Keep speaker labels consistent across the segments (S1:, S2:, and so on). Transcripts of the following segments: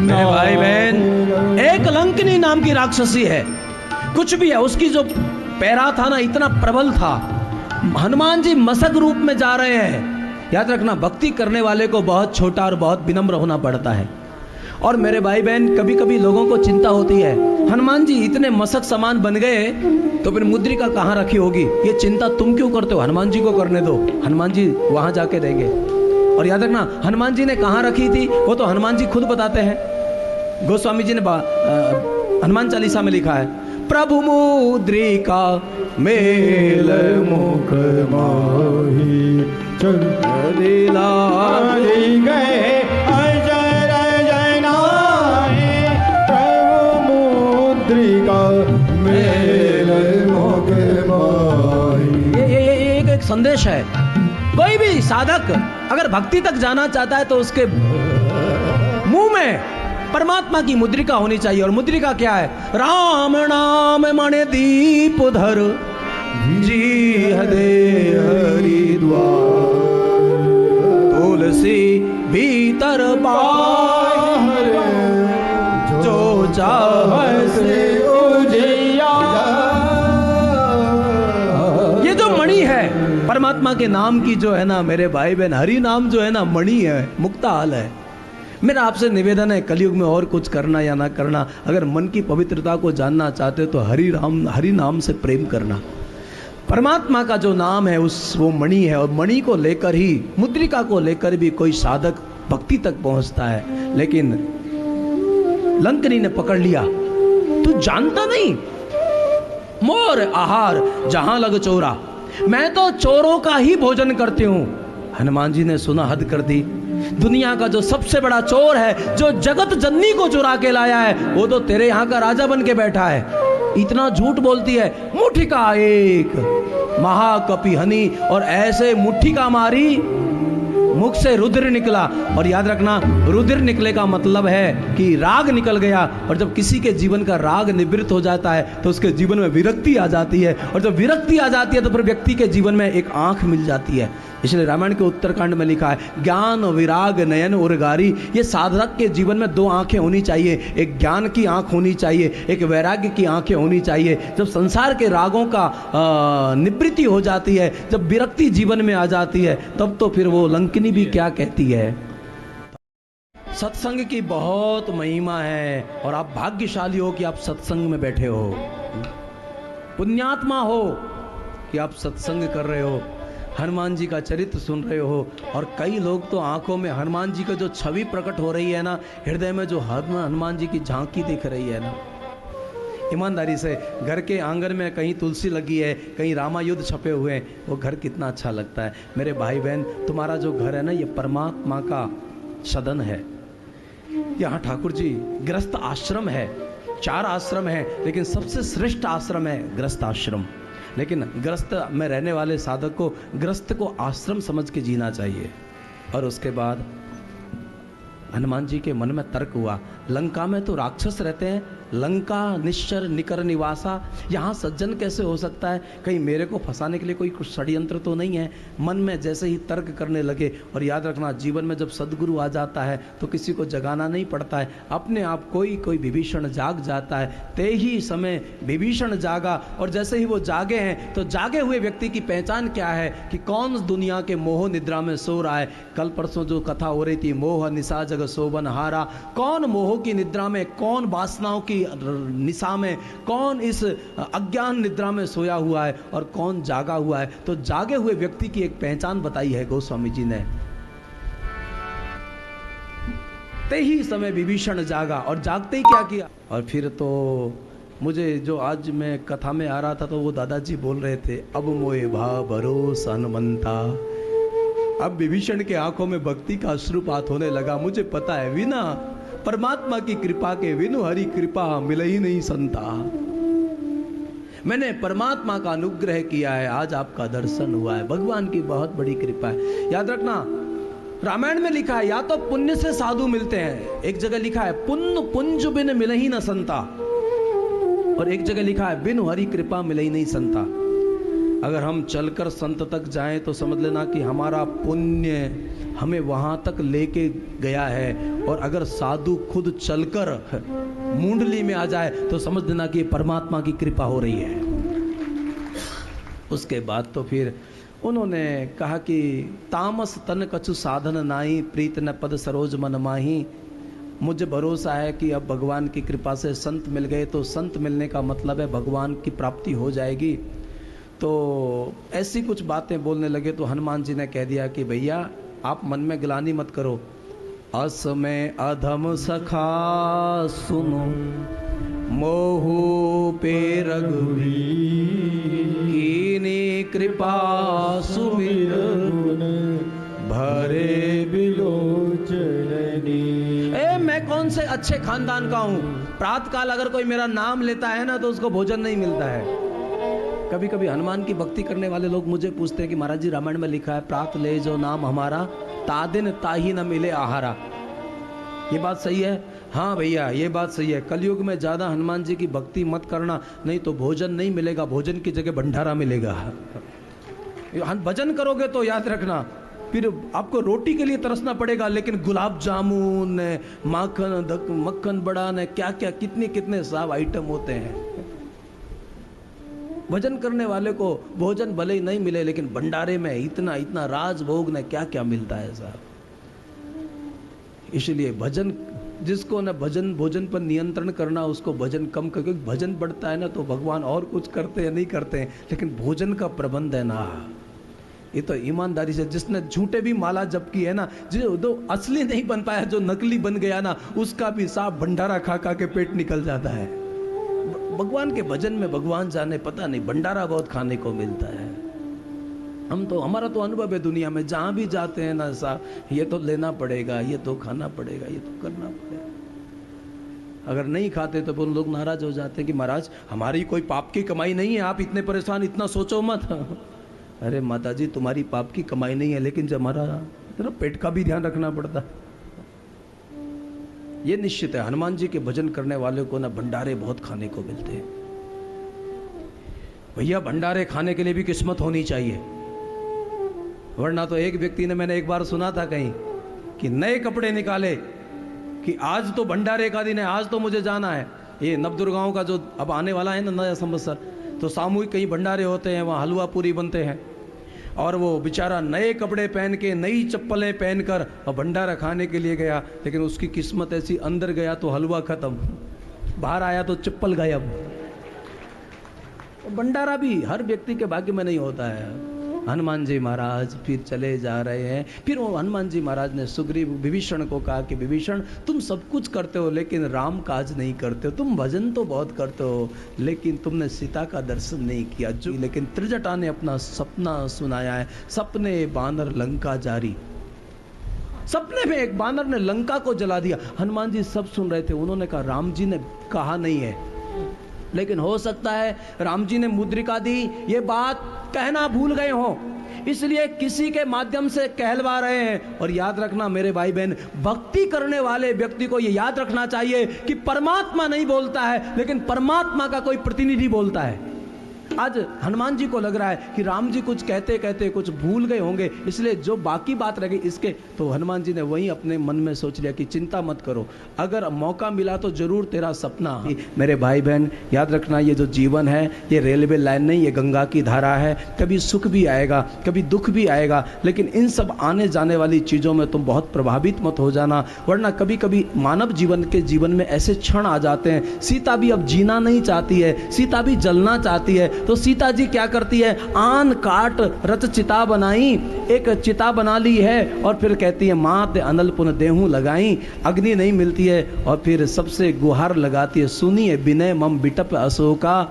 S1: मेरे भाई बहन, एक लंकिनी नाम की राक्षसी है, कुछ भी है, उसकी जो पैरा था ना इतना प्रबल था। हनुमान जी मसक रूप में जा रहे हैं। याद रखना, भक्ति करने वाले को बहुत छोटा और बहुत विनम्र होना पड़ता है। और मेरे भाई बहन, कभी कभी लोगों को चिंता होती है, हनुमान जी इतने मसक समान बन गए तो फिर मुद्रिका कहाँ रखी होगी, ये चिंता तुम क्यों करते हो, हनुमान जी को करने दो, हनुमान जी वहां जाके देंगे। और याद रखना, हनुमान जी ने कहाँ रखी थी वो तो हनुमान जी खुद बताते हैं। गोस्वामी जी ने हनुमान चालीसा में लिखा है, प्रभु मुद्रिका मेल मुख माही लीला गए एक संदेश है। कोई भी साधक अगर भक्ति तक जाना चाहता है तो उसके मुंह में परमात्मा की मुद्रिका होनी चाहिए। और मुद्रिका क्या है? राम नाम मणि दीप धर जी हदे हरिद्वार, तुलसी भीतर बाहर जो चाहे से परमात्मा के नाम की जो है ना मेरे भाई बहन, हरि नाम जो है ना मणि है, मुक्ता हाल है। मेरा आपसे निवेदन है, कलयुग में और कुछ करना या ना करना, अगर मन की पवित्रता को जानना चाहते हो तो हरि नाम से प्रेम करना। परमात्मा का जो नाम है वो मणि है, और मणि को लेकर ही, मुद्रिका को लेकर भी कोई साधक भक्ति तक पहुंचता है। लेकिन लंकनी ने पकड़ लिया, तू जानता नहीं, मोर आहार जहां लग चोरा, मैं तो चोरों का ही भोजन करती हूं। हनुमान जी ने सुना, हद कर दी। दुनिया का जो सबसे बड़ा चोर है, जो जगत जननी को चुरा के लाया है, वो तो तेरे यहां का राजा बन के बैठा है। इतना झूठ बोलती है। मुठिका एक महाकपि हनी, और ऐसे मुठिका मारी, मुख से रुद्र निकला। और याद रखना, रुद्र निकले का मतलब है कि राग निकल गया। और जब किसी के जीवन का राग निवृत्त हो जाता है तो उसके जीवन में विरक्ति आ जाती है, और जब विरक्ति आ जाती है तो फिर व्यक्ति के जीवन में एक आंख मिल जाती है। इसलिए रामायण के उत्तरकांड में लिखा है, ज्ञान विराग नयन उर्गारी। ये साधक के जीवन में दो आंखें होनी चाहिए, एक ज्ञान की आंख होनी चाहिए, एक वैराग्य की आंखें होनी चाहिए। जब संसार के रागों का निवृत्ति हो जाती है, जब विरक्ति जीवन में आ जाती है, तब तो फिर वो लंकिनी भी क्या कहती है। सत्संग की बहुत महिमा है, और आप भाग्यशाली हो कि आप सत्संग में बैठे हो, पुण्यात्मा हो कि आप सत्संग कर रहे हो, हनुमान जी का चरित्र सुन रहे हो। और कई लोग तो आंखों में हनुमान जी का जो छवि प्रकट हो रही है ना, हृदय में जो हनुमान जी की झांकी दिख रही है ना, ईमानदारी से, घर के आंगन में कहीं तुलसी लगी है, कहीं रामायुध छपे हुए हैं, वो घर कितना अच्छा लगता है। मेरे भाई बहन, तुम्हारा जो घर है ना, ये परमात्मा का सदन है। यहाँ ठाकुर जी गृहस्थ आश्रम है, 4 आश्रम है, लेकिन सबसे श्रेष्ठ आश्रम है गृहस्थ आश्रम। लेकिन गृहस्थ में रहने वाले साधक को गृहस्थ को आश्रम समझ के जीना चाहिए। और उसके बाद हनुमान जी के मन में तर्क हुआ, लंका में तो राक्षस रहते हैं, लंका निश्चर निकर निवासा, यहाँ सज्जन कैसे हो सकता है, कहीं मेरे को फंसाने के लिए कोई कुछ षड्यंत्र तो नहीं है। मन में जैसे ही तर्क करने लगे। और याद रखना, जीवन में जब सदगुरु आ जाता है तो किसी को जगाना नहीं पड़ता है, अपने आप कोई विभीषण जाग जाता है। ते ही समय विभीषण जागा, और जैसे ही वो जागे हैं तो जागे हुए व्यक्ति की पहचान क्या है कि कौन दुनिया के मोह निद्रा में सो रहा है। कल परसों जो कथा हो रही थी, मोह निशा जग सोबन हारा, कौन मोह की निद्रा में, कौन वासनाओं की निशा में, कौन इस अज्ञान निद्रा में सोया हुआ है और कौन जागा हुआ है। तो जागे हुए व्यक्ति की एक पहचान बताई है गोस्वामी जी ने। ते ही समय विभीषण जागा, और जागते ही क्या किया। और फिर तो मुझे जो आज मैं कथा में आ रहा था तो वो दादाजी बोल रहे थे, अब मोए भा भरोसा हनुमंता। अब विभीषण के आंखों में भक्ति का अश्रुपात होने लगा। मुझे पता है, बिना परमात्मा की कृपा के विनु हरि कृपा मिले ही नहीं संता। मैंने परमात्मा का अनुग्रह किया है, आज आपका दर्शन हुआ है, भगवान की बहुत बड़ी कृपा है। याद रखना, रामायण में लिखा है, या तो पुण्य से साधु मिलते हैं, एक जगह लिखा है पुण्य पुंज बिन मिले ही न संता, और एक जगह लिखा है बिनु हरि कृपा मिले ही नहीं संता। अगर हम चलकर संत तक जाएं तो समझ लेना कि हमारा पुण्य हमें वहां तक लेके गया है। और अगर साधु खुद चलकर मुंडली में आ जाए तो समझ लेना कि परमात्मा की कृपा हो रही है। उसके बाद तो फिर उन्होंने कहा कि तामस तन कछु साधन नाई, प्रीत न पद सरोज मन माही। मुझे भरोसा है कि अब भगवान की कृपा से संत मिल गए, तो संत मिलने का मतलब है भगवान की प्राप्ति हो जाएगी। तो ऐसी कुछ बातें बोलने लगे तो हनुमान जी ने कह दिया कि भैया आप मन में ग्लानि मत करो। अस में अधम सखा सुनो, मोहु पे रघुवीर, कीनी कृपा सुमिर गुण, भरे बिलोचनी। मैं कौन से अच्छे खानदान का हूँ, प्रातः काल अगर कोई मेरा नाम लेता है ना तो उसको भोजन नहीं मिलता है। कभी कभी हनुमान की भक्ति करने वाले लोग मुझे पूछते हैं कि महाराज जी रामायण में लिखा है प्रात ले जो नाम हमारा, तादिन ताही न मिले आहारा। ये बात सही है? हाँ भैया ये बात सही है। कलयुग में ज्यादा हनुमान जी की भक्ति मत करना, नहीं तो भोजन नहीं मिलेगा, भोजन की जगह भंडारा मिलेगा। भजन करोगे तो याद रखना फिर आपको रोटी के लिए तरसना पड़ेगा, लेकिन गुलाब जामुन, माखन, मक्खन बड़ा न क्या क्या कितने कितने सब आइटम होते हैं। भजन करने वाले को भोजन भले ही नहीं मिले, लेकिन भंडारे में इतना इतना राजभोग न क्या क्या मिलता है साहब। इसलिए भजन, जिसको न भजन भोजन पर नियंत्रण करना उसको भजन कम कर, क्योंकि भजन बढ़ता है ना तो भगवान और कुछ करते हैं नहीं करते हैं, लेकिन भोजन का प्रबंध है ना, ये तो ईमानदारी से। जिसने झूठे भी माला जप की है ना, जो असली नहीं बन पाया, जो नकली बन गया ना, उसका भी साफ भंडारा खा खा के पेट निकल जाता है। भगवान के भजन में भगवान जाने पता नहीं भंडारा बहुत खाने को मिलता है। हम तो, हमारा तो अनुभव है दुनिया में, जहां भी जाते हैं ना साहब ये तो लेना पड़ेगा, ये तो खाना पड़ेगा, ये तो करना पड़ेगा। अगर नहीं खाते तो लोग नाराज हो जाते हैं कि महाराज हमारी कोई पाप की कमाई नहीं है, आप इतने परेशान, इतना सोचो मत। अरे माता जी तुम्हारी पाप की कमाई नहीं है, लेकिन जब हमारा पेट का भी ध्यान रखना पड़ता। ये निश्चित है हनुमान जी के भजन करने वाले को ना भंडारे बहुत खाने को मिलते हैं। भैया भंडारे खाने के लिए भी किस्मत होनी चाहिए, वरना तो एक व्यक्ति ने, मैंने एक बार सुना था कहीं कि नए कपड़े निकाले कि आज तो भंडारे का दिन है, आज तो मुझे जाना है। ये नवदुर्गाओं का जो अब आने वाला है ना नया संवत्सर, तो सामूहिक कहीं भंडारे होते हैं, वहाँ हलवा पूरी बनते हैं, और वो बेचारा नए कपड़े पहन के नई चप्पलें पहनकर और भंडारा खाने के लिए गया, लेकिन उसकी किस्मत ऐसी, अंदर गया तो हलवा खत्म, बाहर आया तो चप्पल गायब। भंडारा भी हर व्यक्ति के भाग्य में नहीं होता है। हनुमान जी महाराज फिर चले जा रहे हैं। फिर वो हनुमान जी महाराज ने सुग्रीव विभीषण को कहा कि विभीषण तुम सब कुछ करते हो लेकिन राम काज नहीं करते हो, तुम भजन तो बहुत करते हो लेकिन तुमने सीता का दर्शन नहीं किया। जो लेकिन त्रिजटा ने अपना सपना सुनाया है, सपने बानर लंका जारी। सपने में एक बानर ने लंका को जला दिया। हनुमान जी सब सुन रहे थे, उन्होंने कहा राम जी ने कहा नहीं है, लेकिन हो सकता है राम जी ने मुद्रिका दी, ये बात कहना भूल गए हो, इसलिए किसी के माध्यम से कहलवा रहे हैं। और याद रखना मेरे भाई बहन, भक्ति करने वाले व्यक्ति को ये याद रखना चाहिए कि परमात्मा नहीं बोलता है, लेकिन परमात्मा का कोई प्रतिनिधि बोलता है। आज हनुमान जी को लग रहा है कि राम जी कुछ कहते कहते कुछ भूल गए होंगे, इसलिए जो बाकी बात रह गई इसके, तो हनुमान जी ने वही अपने मन में सोच लिया कि चिंता मत करो, अगर मौका मिला तो जरूर तेरा सपना। मेरे भाई बहन याद रखना, ये जो जीवन है ये रेलवे लाइन नहीं, ये गंगा की धारा है। कभी सुख भी आएगा, कभी दुख भी आएगा, लेकिन इन सब आने जाने वाली चीज़ों में तुम बहुत प्रभावित मत हो जाना, वरना कभी कभी मानव जीवन में ऐसे क्षण आ जाते हैं। सीता भी अब जीना नहीं चाहती है, सीता भी जलना चाहती है, तो सीता जी क्या करती है, आन काट रच चिता बनाई, एक चिता बना ली है और फिर कहती है मात अनल पुन देहूं लगाई, अग्नि नहीं मिलती है और फिर सबसे गुहार लगाती है, सुनिए विनय मम बिटप अशोका,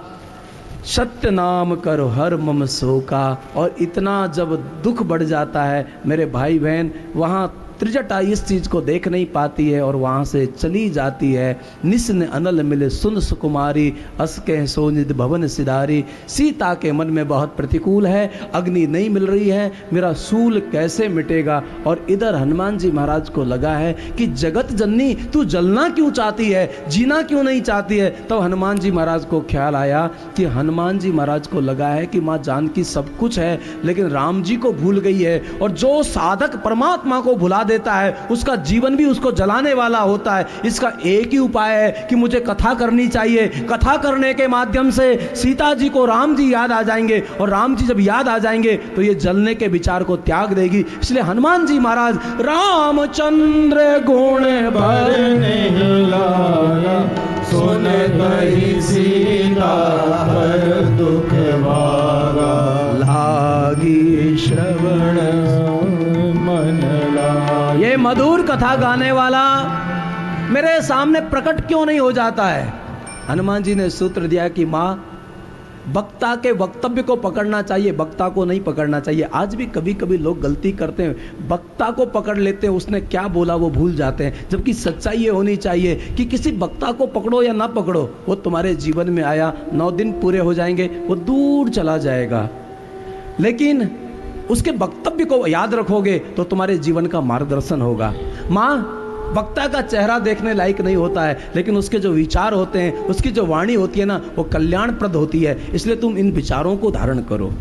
S1: सत्य नाम करो हर मम शोका। और इतना जब दुख बढ़ जाता है मेरे भाई बहन, वहाँ त्रिजटा इस चीज को देख नहीं पाती है और वहां से चली जाती है। निस्न अनल मिले सुन सुकुमारी, अस के सोनिध भवन सिधारी। सीता के मन में बहुत प्रतिकूल है, अग्नि नहीं मिल रही है, मेरा सूल कैसे मिटेगा। और इधर हनुमान जी महाराज को लगा है कि जगत जननी तू जलना क्यों चाहती है, जीना क्यों नहीं चाहती है। तो हनुमान जी महाराज को ख्याल आया कि हनुमान जी महाराज को लगा है कि माँ जानकी सब कुछ है लेकिन राम जी को भूल गई है। और जो साधक परमात्मा को भुला देता है उसका जीवन भी उसको जलाने वाला होता है। इसका एक ही उपाय है कि मुझे कथा करनी चाहिए। कथा करने के माध्यम से सीता जी को राम जी याद आ जाएंगे और राम जी जब याद आ जाएंगे तो ये जलने के विचार को त्याग देगी। इसलिए हनुमान जी महाराज रामचंद्र गुण भरने लाया, सुन कही सीता पर दुख भागा, लागी श्रवण मन ला। ये मधुर कथा गाने वाला मेरे सामने प्रकट क्यों नहीं हो जाता है। हनुमान जी ने सूत्र दिया कि माँ वक्ता के वक्तव्य को पकड़ना चाहिए, वक्ता को नहीं पकड़ना चाहिए। आज भी कभी कभी लोग गलती करते हैं, वक्ता को पकड़ लेते हैं, उसने क्या बोला वो भूल जाते हैं। जबकि सच्चाई ये होनी चाहिए कि किसी वक्ता को पकड़ो या ना पकड़ो, वो तुम्हारे जीवन में आया 9 दिन पूरे हो जाएंगे, वो दूर चला जाएगा। लेकिन उसके वक्तव्य को याद रखोगे तो तुम्हारे जीवन का मार्गदर्शन होगा। माँ वक्ता का चेहरा देखने लायक नहीं होता है लेकिन उसके जो विचार होते हैं, उसकी जो वाणी होती है ना, वो कल्याणप्रद होती है। इसलिए तुम इन विचारों को धारण करो।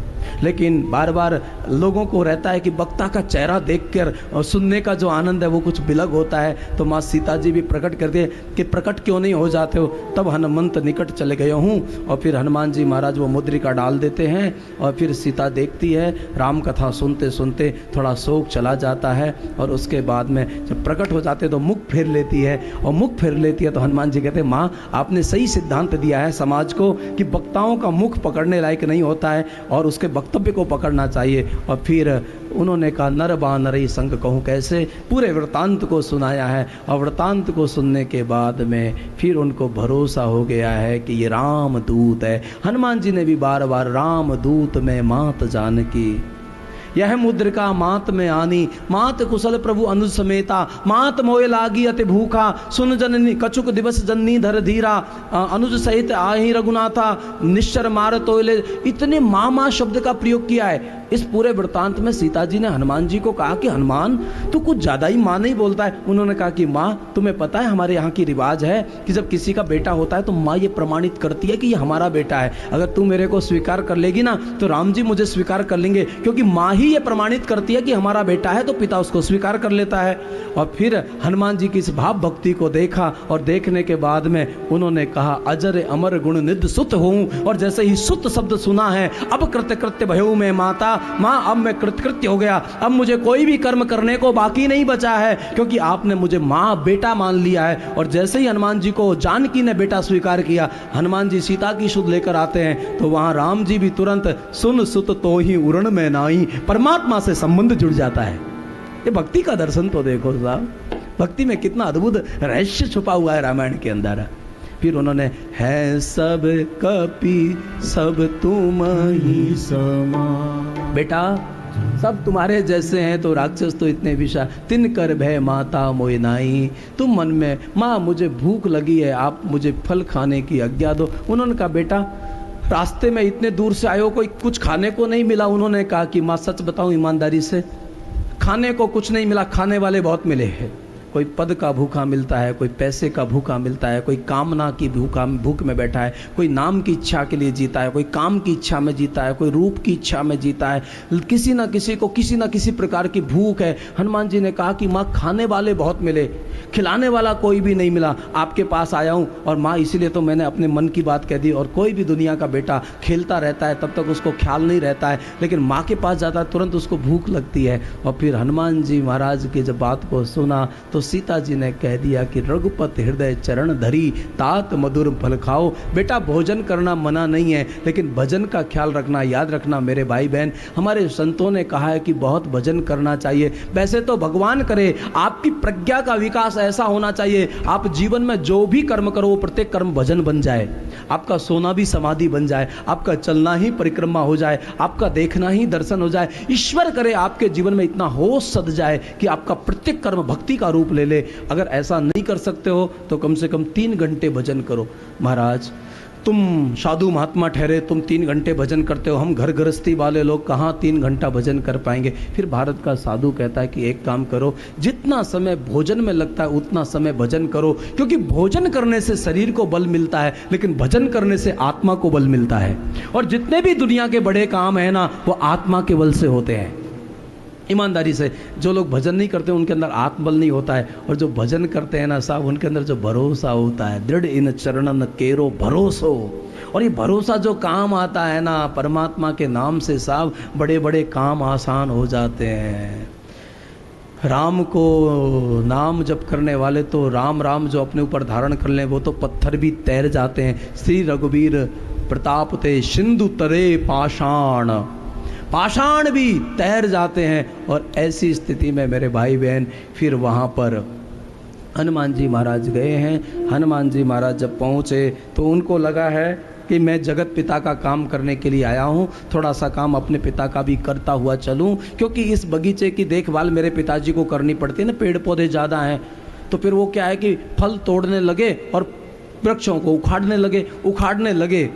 S1: लेकिन बार बार लोगों को रहता है कि वक्ता का चेहरा देखकर और सुनने का जो आनंद है वो कुछ बिलग होता है। तो माँ सीता जी भी प्रकट करते हैं कि प्रकट क्यों नहीं हो जाते हो। तब हनुमंत निकट चले गए हूँ और फिर हनुमान जी महाराज वो मुद्रिका डाल देते हैं और फिर सीता देखती है। राम कथा सुनते सुनते थोड़ा शोक चला जाता है और उसके बाद में जब प्रकट हो जाते तो मुख फेर लेती है और मुख फेर लेती है तो हनुमान जी कहते हैं माँ आपने सही सिद्धांत दिया है समाज को कि वक्ताओं का मुख पकड़ने लायक नहीं होता है और उसके वक्तव्य को पकड़ना चाहिए। और फिर उन्होंने कहा नर बानरई संग कहूँ कैसे, पूरे वृतांत को सुनाया है। और वृतांत को सुनने के बाद में फिर उनको भरोसा हो गया है कि ये राम दूत है। हनुमान जी ने भी बार बार राम दूत में मात जानकी, यह मुद्रिका मात में आनी, मात कुशल प्रभु अनुज समेता, मात मोय लागी अति भूखा, सुन जननी कछुक दिवस जननी धर धीरा, अनुज सहित आही रघुनाथा, निश्चर मार तोयले। इतने माँ माँ शब्द का प्रयोग किया है इस पूरे वृतांत में। सीता जी ने हनुमान जी को कहा कि हनुमान तू कुछ ज्यादा ही माँ नहीं बोलता है। उन्होंने कहा कि माँ तुम्हें पता है हमारे यहाँ की रिवाज है कि जब किसी का बेटा होता है तो माँ ये प्रमाणित करती है कि ये हमारा बेटा है। अगर तू मेरे को स्वीकार कर लेगी ना तो राम जी मुझे स्वीकार कर लेंगे, क्योंकि माँ ही ये प्रमाणित करती है कि हमारा बेटा है तो पिता उसको स्वीकार कर लेता है। और फिर हनुमान जी की इस भाव भक्ति को देखा और देखने के बाद में उन्होंने कहा अजर अमर गुण निध सुत हूँ। और जैसे ही सुत शब्द सुना है, अब कृत्य कृत्य भयऊ में माता, माँ अब मैं कृतकृत्य हो गया, अब मुझे कोई भी कर्म करने को बाकी नहीं बचा है क्योंकि आपने मुझे माँ बेटा मान लिया है। और जैसे ही हनुमान जी को जानकी ने बेटा स्वीकार किया, हनुमान जी सीता की शुद्ध लेकर आते हैं तो वहां राम जी भी तुरंत सुन सुत तो ही उरण में नाई, परमात्मा से संबंध जुड़ जाता है। ये भक्ति का दर्शन तो देखो साहब, भक्ति में कितना अद्भुत रहस्य छुपा हुआ है रामायण के अंदर। फिर उन्होंने है सब कपि सब तुम ही समा, बेटा सब तुम्हारे जैसे हैं तो राक्षस तो इतने विषा, तिन कर भय माता मोय नाई। तुम मन में माँ मुझे भूख लगी है, आप मुझे फल खाने की आज्ञा दो। उन्होंने कहा बेटा रास्ते में इतने दूर से आए हो, कोई कुछ खाने को नहीं मिला। उन्होंने कहा कि माँ सच बताऊं ईमानदारी से, खाने को कुछ नहीं मिला, खाने वाले बहुत मिले हैं। कोई पद का भूखा मिलता है, कोई पैसे का भूखा मिलता है, कोई कामना की भूख में बैठा है, कोई नाम की इच्छा के लिए जीता है, कोई काम की इच्छा में जीता है, कोई रूप की इच्छा में जीता है। किसी ना किसी को किसी ना किसी प्रकार की भूख है। हनुमान जी ने कहा कि माँ खाने वाले बहुत मिले, खिलाने वाला कोई भी नहीं मिला, आपके पास आया हूँ। और माँ इसीलिए तो मैंने अपने मन की बात कह दी। और कोई भी दुनिया का बेटा खेलता रहता है तब तक उसको ख्याल नहीं रहता है, लेकिन माँ के पास जाता है तुरंत उसको भूख लगती है। और फिर हनुमान जी महाराज की जब बात को सुना तो तो सीता जी ने कह दिया कि रघुपति हृदय चरण धरी तात मधुर फल खाओ। बेटा भोजन करना मना नहीं है, लेकिन भजन का ख्याल रखना, याद रखना मेरे भाई बहन, हमारे संतों ने कहा है कि बहुत भजन करना चाहिए। वैसे तो भगवान करे, आपकी प्रज्ञा का विकास ऐसा होना चाहिए, आप जीवन में जो भी कर्म करो वो प्रत्येक कर्म भजन बन जाए, आपका सोना भी समाधि बन जाए, आपका चलना ही परिक्रमा हो जाए, आपका देखना ही दर्शन हो जाए। ईश्वर करे आपके जीवन में इतना होश सद जाए कि आपका प्रत्येक कर्म भक्ति का रूप ले ले। अगर ऐसा नहीं कर सकते हो तो कम से कम 3 घंटे भजन करो। महाराज तुम साधु महात्मा ठहरे, तुम 3 घंटे भजन करते हो, हम घर गृहस्थी वाले लोग कहाँ 3 घंटा भजन कर पाएंगे। फिर भारत का साधु कहता है कि एक काम करो, जितना समय भोजन में लगता है उतना समय भजन करो, क्योंकि भोजन करने से शरीर को बल मिलता है, लेकिन भजन करने से आत्मा को बल मिलता है। और जितने भी दुनिया के बड़े काम है ना, वो आत्मा के बल से होते हैं। ईमानदारी से, जो लोग भजन नहीं करते उनके अंदर आत्मबल नहीं होता है, और जो भजन करते हैं ना साहब, उनके अंदर जो भरोसा होता है, दृढ़ इन चरणन केरो भरोसो। और ये भरोसा जो काम आता है ना परमात्मा के नाम से साहब, बड़े बड़े काम आसान हो जाते हैं। राम को नाम जप करने वाले तो राम राम जो अपने ऊपर धारण कर लें वो तो पत्थर भी तैर जाते हैं। श्री रघुवीर प्रताप ते सिंधु तरे पाषाण, पाषाण भी तैर जाते हैं। और ऐसी स्थिति में मेरे भाई बहन फिर वहाँ पर हनुमान जी महाराज गए हैं। हनुमान जी महाराज जब पहुँचे तो उनको लगा है कि मैं जगत पिता का काम करने के लिए आया हूँ, थोड़ा सा काम अपने पिता का भी करता हुआ चलूँ, क्योंकि इस बगीचे की देखभाल मेरे पिताजी को करनी पड़ती है ना, पेड़ पौधे ज़्यादा हैं। तो फिर वो क्या है कि फल तोड़ने लगे और वृक्षों को उखाड़ने लगे।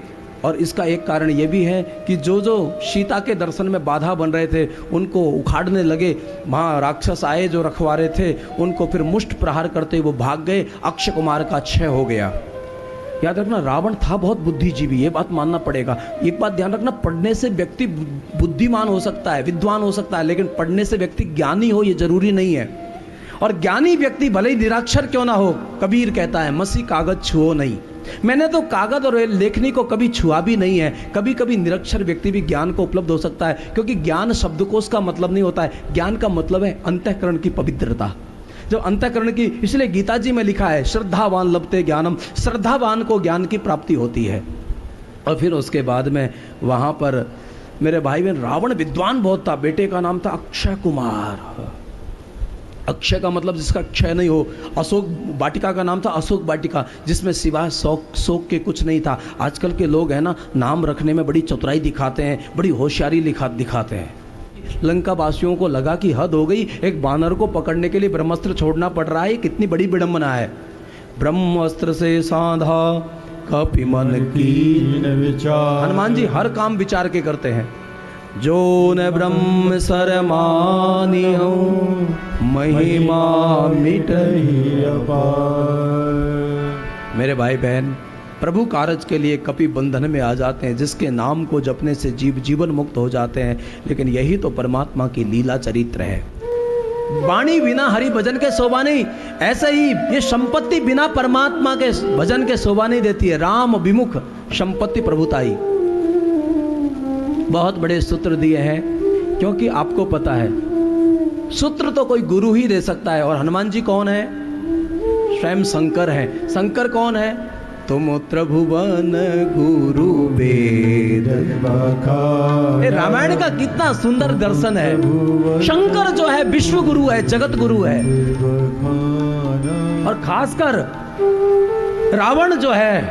S1: और इसका एक कारण ये भी है कि जो जो सीता के दर्शन में बाधा बन रहे थे उनको उखाड़ने लगे। वहाँ राक्षस आए जो रखवारे थे, उनको फिर मुष्ट प्रहार करते वो भाग गए। अक्षय कुमार का क्षय हो गया। याद रखना, रावण था बहुत बुद्धिजीवी, ये बात मानना पड़ेगा। एक बात ध्यान रखना, पढ़ने से व्यक्ति बुद्धिमान हो सकता है, विद्वान हो सकता है, लेकिन पढ़ने से व्यक्ति ज्ञानी हो ये जरूरी नहीं है। और ज्ञानी व्यक्ति भले ही निराक्षर क्यों ना हो, कबीर कहता है मसी कागज छुओ नहीं। मैंने तो कागज और लेखनी को कभी छुआ भी नहीं है। कभी कभी निरक्षर व्यक्ति भी ज्ञान को उपलब्ध हो सकता है, क्योंकि ज्ञान शब्दकोश का मतलब नहीं होता है। ज्ञान का मतलब है अंतःकरण की पवित्रता, जो अंतःकरण की। इसलिए गीता जी में लिखा है श्रद्धावान लभते ज्ञानम, श्रद्धावान को ज्ञान की प्राप्ति होती है। और फिर उसके बाद में वहाँ पर मेरे भाई बहन, रावण विद्वान बहुत था, बेटे का नाम था अक्षय कुमार। अक्षय का मतलब जिसका क्षय नहीं हो। अशोक वाटिका का नाम था अशोक वाटिका, जिसमें सिवाय शोक के कुछ नहीं था। आजकल के लोग हैं ना, नाम रखने में बड़ी चतुराई दिखाते हैं, बड़ी होशियारी दिखाते हैं। लंका वासियों को लगा कि हद हो गई, एक बानर को पकड़ने के लिए ब्रह्मास्त्र छोड़ना पड़ रहा है, कितनी बड़ी विडंबना है। ब्रह्मास्त्र से साधा कपि मन कीन विचार। हनुमान जी हर काम विचार के करते हैं। जो न ब्रह्म सर मानियो महिमा मिटहि अपार। मेरे भाई बहन, प्रभु कारज के लिए कपि बंधन में आ जाते हैं, जिसके नाम को जपने से जीवन मुक्त हो जाते हैं। लेकिन यही तो परमात्मा की लीला चरित्र है। वाणी बिना हरि भजन के शोभा नहीं। ऐसे ही ये संपत्ति बिना परमात्मा के भजन के शोभा नहीं देती है। राम विमुख संपत्ति प्रभुताई। बहुत बड़े सूत्र दिए हैं, क्योंकि आपको पता है सूत्र तो कोई गुरु ही दे सकता है। और हनुमान जी कौन है? स्वयं शंकर है। शंकर कौन है? तुम त्रिभुवन गुरु वेद। रामायण का कितना सुंदर दर्शन है। शंकर जो है विश्व गुरु है, जगत गुरु है। और खासकर रावण जो है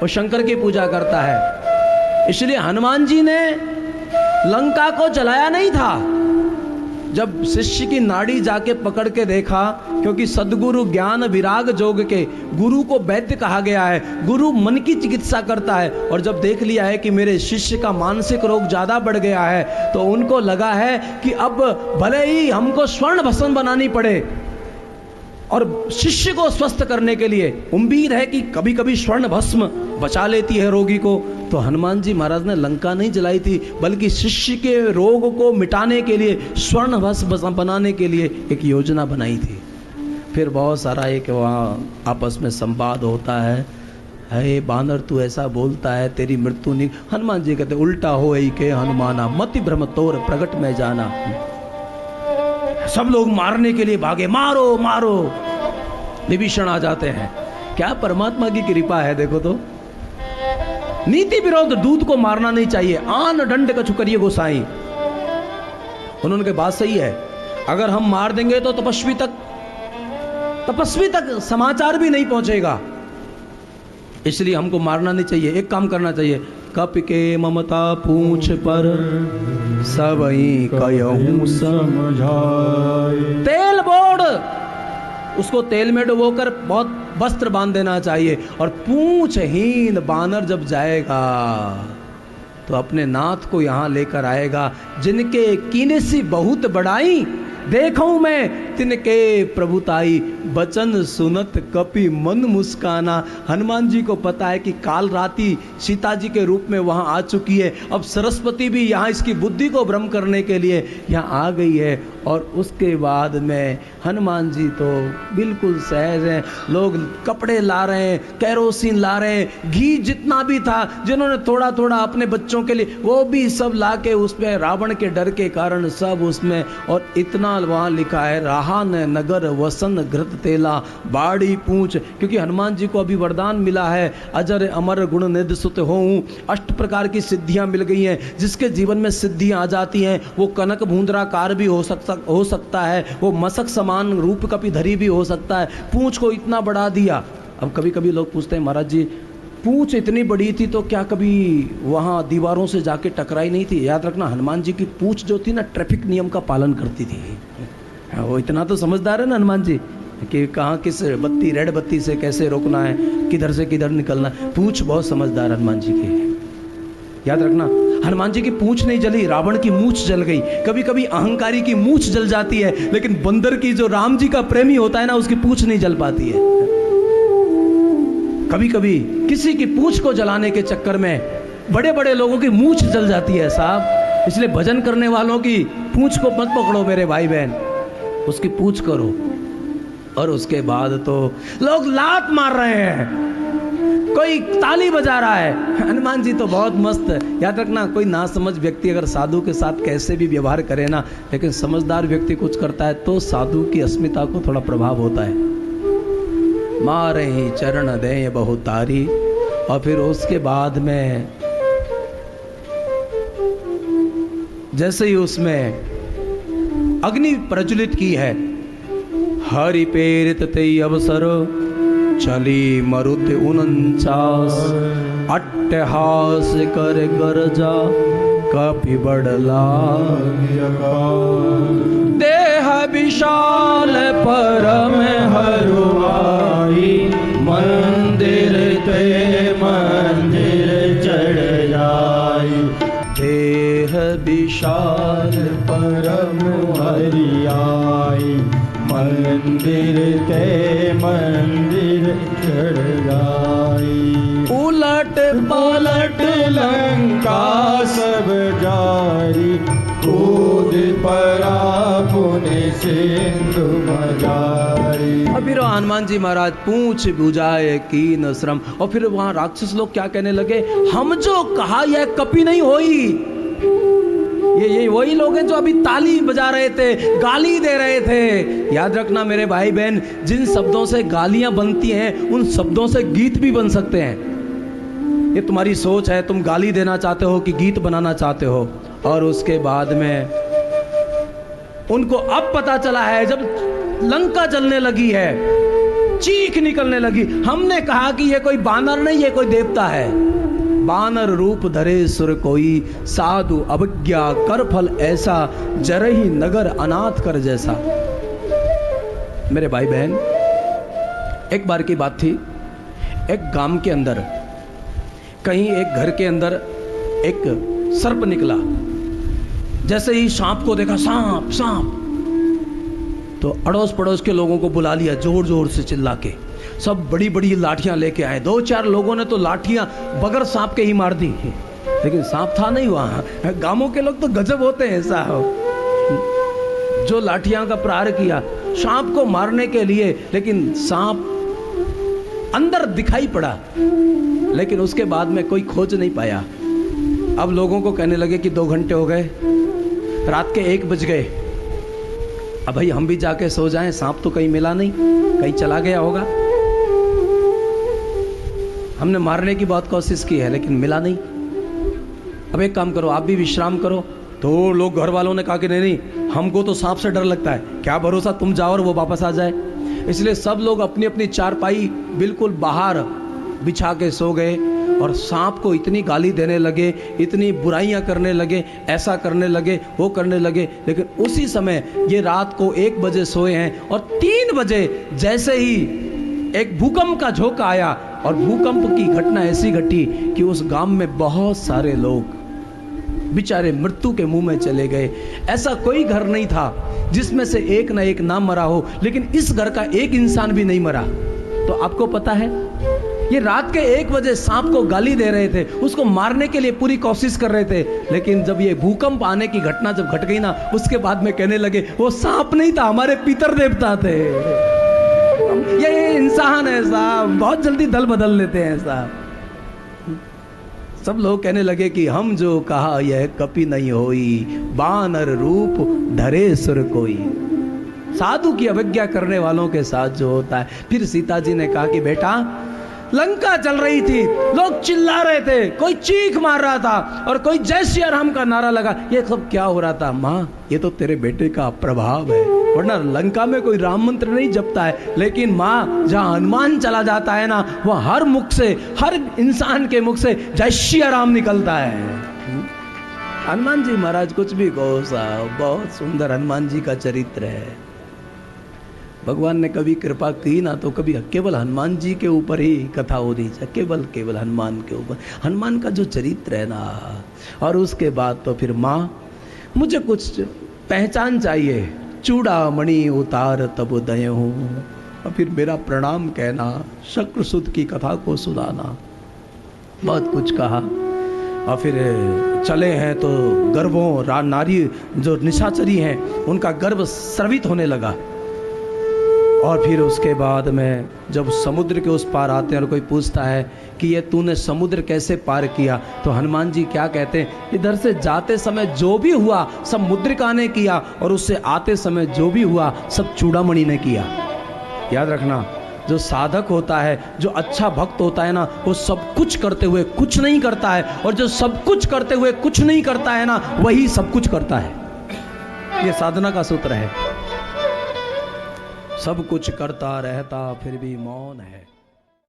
S1: वो शंकर की पूजा करता है। इसलिए हनुमान जी ने लंका को जलाया नहीं था। जब शिष्य की नाड़ी जाके पकड़ के देखा, क्योंकि सदगुरु ज्ञान विराग जोग के, गुरु को वैद्य कहा गया है, गुरु मन की चिकित्सा करता है। और जब देख लिया है कि मेरे शिष्य का मानसिक रोग ज्यादा बढ़ गया है, तो उनको लगा है कि अब भले ही हमको स्वर्ण भस्म बनानी पड़े, और शिष्य को स्वस्थ करने के लिए उम्मीद है कि कभी कभी स्वर्ण भस्म बचा लेती है रोगी को। तो हनुमान जी महाराज ने लंका नहीं जलाई थी, बल्कि शिष्य के रोग को मिटाने के लिए, स्वर्ण भस्म बनाने के लिए एक योजना बनाई थी। फिर बहुत सारा एक वहाँ आपस में संवाद होता है। हे बानर, तू ऐसा बोलता है, तेरी मृत्यु नहीं। हनुमान जी कहते उल्टा हो के हनुमाना, मति भ्रम तोर प्रगट में जाना। सब लोग मारने के लिए भागे, मारो मारो। विभीषण आ जाते हैं। क्या परमात्मा की कृपा है, देखो तो। नीति विरोध दूत को मारना नहीं चाहिए, आन दंड कछु करिए गोसाई। उन्होंने कहा बात सही है, अगर हम मार देंगे तो तपस्वी तक समाचार भी नहीं पहुंचेगा, इसलिए हमको मारना नहीं चाहिए। एक काम करना चाहिए, कप के ममता पूछ पर सबई कयहूं समझाए। तेल बोड़, उसको तेल में डुबोकर बहुत वस्त्र बांध देना चाहिए। और पूछहीन बानर जब जाएगा तो अपने नाथ को यहां लेकर आएगा। जिनके कीने सी बहुत बड़ाई, देखूं मैं तिनके प्रभुताई। बचन सुनत कपि मन मुस्काना। हनुमान जी को पता है कि काल राती सीता जी के रूप में वहां आ चुकी है, अब सरस्वती भी यहाँ इसकी बुद्धि को भ्रम करने के लिए यहाँ आ गई है। और उसके बाद में हनुमान जी तो बिल्कुल सहज हैं। लोग कपड़े ला रहे हैं, कैरोसिन ला रहे हैं, घी जितना भी था जिन्होंने थोड़ा थोड़ा अपने बच्चों के लिए, वो भी सब ला के उसमें, रावण के डर के कारण सब उसमें। और इतना वहाँ लिखा है, राहन नगर वसन घृत तेला बाड़ी पूछ, क्योंकि हनुमान जी को अभी वरदान मिला है, अजर अमर गुण निधि सुत होऊं। 8 प्रकार की सिद्धियां मिल गई हैं। जिसके जीवन में सिद्धियां आ जाती हैं वो कनक भूंदराकार भी हो सकता है, वो मसक समान रूप कपिधरी भी हो सकता है। पूंछ को इतना बढ़ा दिया। अब कभी कभी लोग पूछते हैं, महाराज जी पूंछ इतनी बड़ी थी तो क्या कभी वहाँ दीवारों से जाके टकराई नहीं थी? याद रखना, हनुमान जी की पूंछ जो थी ना, ट्रैफिक नियम का पालन करती थी। वो इतना तो समझदार है ना हनुमान जी, कि कहाँ किस बत्ती, रेड बत्ती से कैसे रोकना है, किधर से किधर निकलना है। पूंछ बहुत समझदार हनुमान जी की है। याद रखना, हनुमान जी की पूंछ नहीं जली, रावण की मूंछ जल गई। कभी कभी अहंकारी की मूंछ जल जाती है, लेकिन बंदर की, जो राम जी का प्रेमी होता है ना, उसकी पूंछ नहीं जल पाती है। कभी कभी किसी की पूंछ को जलाने के चक्कर में बड़े बड़े लोगों की मूंछ जल जाती है साहब। इसलिए भजन करने वालों की पूंछ को मत पकड़ो मेरे भाई बहन, उसकी पूंछ करो। और उसके बाद तो लोग लात मार रहे हैं, कोई ताली बजा रहा है। हनुमान जी तो बहुत मस्त है। याद रखना, कोई नासमझ व्यक्ति अगर साधु के साथ कैसे भी व्यवहार करे ना, लेकिन समझदार व्यक्ति कुछ करता है तो साधु की अस्मिता को थोड़ा प्रभाव होता है। मारे ही चरण दे बहु तारी। और फिर उसके बाद में जैसे ही उसमें अग्नि प्रज्वलित की है, हरि प्रेरित ते अवसर चली मरुत 49 अट्टहास कर गरजा कपि बड़ला। देह विशाल परम हरुआई, मंदिर ते मंदिर चढ़ जाई। देह विशाल परम हरियाई, मंदिर ते मंदिर चढ़ जाई। उलट पलट लंका सब जारी, कूद पड़ा पुण्य सिंधु मजारी। और फिर हनुमान जी महाराज पूछ बुझाए कीन श्रम। और फिर वहां राक्षस लोग क्या कहने लगे, हम जो कहा यह कपि नहीं होई। ये वही लोग हैं जो अभी ताली बजा रहे थे, गाली दे रहे थे। याद रखना मेरे भाई बहन, जिन शब्दों से गालियां बनती हैं उन शब्दों से गीत भी बन सकते हैं। ये तुम्हारी सोच है, तुम गाली देना चाहते हो कि गीत बनाना चाहते हो। और उसके बाद में उनको अब पता चला है, जब लंका जलने लगी है, चीख निकलने लगी, हमने कहा कि ये कोई बानर नहीं, ये कोई देवता है। बानर रूप धरे सुर कोई, साधु अवज्ञा कर फल ऐसा, जरही नगर अनाथ कर जैसा। मेरे भाई बहन, एक बार की बात थी, एक गांव के अंदर कहीं एक घर के अंदर एक सर्प निकला। जैसे ही सांप को देखा, सांप सांप, तो अड़ोस पड़ोस के लोगों को बुला लिया, जोर जोर से चिल्ला के। सब बड़ी बड़ी लाठियां लेके आए। 2-4 लोगों ने तो लाठियां बगैर सांप के ही मार दी, लेकिन सांप था नहीं वहां। गांवों के लोग तो गजब होते हैं साहब। जो लाठियां का प्रहार किया सांप को मारने के लिए, लेकिन सांप अंदर दिखाई पड़ा, लेकिन उसके बाद में कोई खोज नहीं पाया। अब लोगों को कहने लगे कि 2 घंटे हो गए, रात के 1 बज गए, अब भाई हम भी जाके सो जाएं, सांप तो कहीं मिला नहीं, कहीं चला गया होगा। हमने मारने की बहुत कोशिश की है लेकिन मिला नहीं। अब एक काम करो, आप भी विश्राम करो। तो लोग घर वालों ने कहा कि नहीं नहीं, हमको तो सांप से डर लगता है, क्या भरोसा तुम जाओ और वो वापस आ जाए। इसलिए सब लोग अपनी अपनी चारपाई बिल्कुल बाहर बिछा के सो गए और सांप को इतनी गाली देने लगे, इतनी बुराइयां करने लगे, ऐसा करने लगे, वो करने लगे। लेकिन उसी समय ये रात को 1 बजे सोए हैं और 3 बजे जैसे ही एक भूकंप का झोंका आया और भूकंप की घटना ऐसी घटी कि उस गांव में बहुत सारे लोग बेचारे मृत्यु के मुंह में चले गए। ऐसा कोई घर नहीं था जिसमें से एक ना एक ना मरा हो, लेकिन इस घर का एक इंसान भी नहीं मरा। तो आपको पता है, ये रात के 1 बजे सांप को गाली दे रहे थे, उसको मारने के लिए पूरी कोशिश कर रहे थे, लेकिन जब ये भूकंप आने की घटना जब घट गई ना, उसके बाद में कहने लगे वो सांप नहीं था, हमारे पितर देवता थे। ये इंसान है साहब, बहुत जल्दी दल बदल लेते हैं साहब। सब लोग कहने लगे कि हम जो कहा यह कपि नहीं होई, बानर रूप धरे सुर कोई। साधु की अवज्ञा करने वालों के साथ जो होता है। फिर सीता जी ने कहा कि बेटा, लंका चल रही थी, लोग चिल्ला रहे थे, कोई चीख मार रहा था और कोई जय श्री राम का नारा लगा, ये सब क्या हो रहा था? माँ, ये तो तेरे बेटे का प्रभाव है, वरना लंका में कोई राम मंत्र नहीं जपता है। लेकिन माँ, जहाँ हनुमान चला जाता है ना, वह हर मुख से, हर इंसान के मुख से जय श्री राम निकलता है। हनुमान जी महाराज कुछ भी कहो साहब, बहुत सुंदर हनुमान जी का चरित्र है। भगवान ने कभी कृपा की ना तो कभी केवल हनुमान जी के ऊपर ही कथा हो रही है, केवल हनुमान के ऊपर, हनुमान का जो चरित्र है ना। और उसके बाद तो फिर माँ, मुझे कुछ पहचान चाहिए, चूड़ामणि उतार तब दय हूँ, और फिर मेरा प्रणाम कहना, शक्रसुत की कथा को सुनाना। बहुत कुछ कहा और फिर चले हैं तो गर्भों, नारी जो निशाचरी हैं उनका गर्भ स्रवित होने लगा। और फिर उसके बाद में जब समुद्र के उस पार आते हैं और कोई पूछता है कि ये तूने समुद्र कैसे पार किया, तो हनुमान जी क्या कहते हैं, इधर से जाते समय जो भी हुआ सब मुद्रिका ने किया और उससे आते समय जो भी हुआ सब चूड़ामणि ने किया। याद रखना, जो साधक होता है, जो अच्छा भक्त होता है ना, वो सब कुछ करते हुए कुछ नहीं करता है, और जो सब कुछ करते हुए कुछ नहीं करता है ना, वही सब कुछ करता है। ये साधना का सूत्र है। सब कुछ करता रहता फिर भी मौन है।